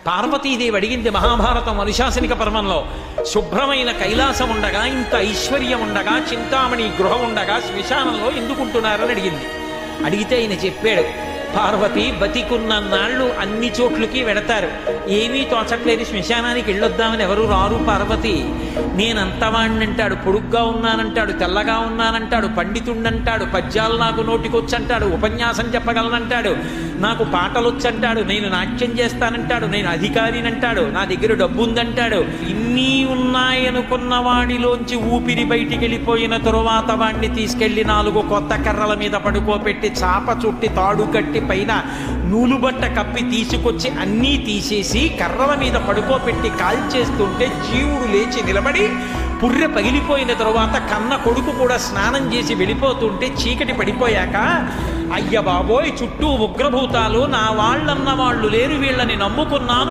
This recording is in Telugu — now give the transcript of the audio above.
పార్వతీదేవి అడిగింది మహాభారతం అనుశాసనిక పర్వంలో, శుభ్రమైన కైలాసం ఉండగా, ఇంత ఐశ్వర్యం ఉండగా, చింతామణి గృహం ఉండగా శ్మశానంలో ఎందుకుంటున్నారని అడిగింది. అడిగితే ఆయన చెప్పాడు, పార్వతి బతికున్న నాళ్ళు అన్ని చోట్లకి వెడతారు, ఏమీ తోచట్లేదు, శ్మశానానికి వెళ్ళొద్దామని ఎవరు రారు పార్వతి. నేనంతవాణ్ణంటాడు, పొడుగ్గా ఉన్నానంటాడు, తెల్లగా ఉన్నానంటాడు, పండితుండంటాడు, పద్యాలు నాకు నోటికొచ్చంటాడు, ఉపన్యాసం చెప్పగలనంటాడు, నాకు పాటలొచ్చంటాడు, నేను నాట్యం చేస్తానంటాడు, నేను అధికారినంటాడు, నా దగ్గర డబ్బు ఉందంటాడు. ఇన్ని ఉన్నాయనుకున్న వాడిలోంచి ఊపిరి బయటికి వెళ్ళిపోయిన తరువాత వాడిని తీసుకెళ్లి 4 కొత్త కర్రల మీద పడుకోబెట్టి చాప చుట్టి తాడు కట్టి పైన నూలుబట్ట కప్పి తీసుకొచ్చి అన్నీ తీసేసి కర్రల మీద పడుకోబెట్టి కాల్చేస్తుంటే జీవుడు లేచి నిలబడి పుర్రె పగిలిపోయిన తరువాత కన్న కొడుకు కూడా స్నానం చేసి వెళ్ళిపోతుంటే చీకటి పడిపోయాక, అయ్య బాబోయ్ చుట్టూ ఉగ్రభూతాలు, నా వాళ్ళన్న వాళ్ళు లేరు, వీళ్ళని నమ్ముకున్నాను,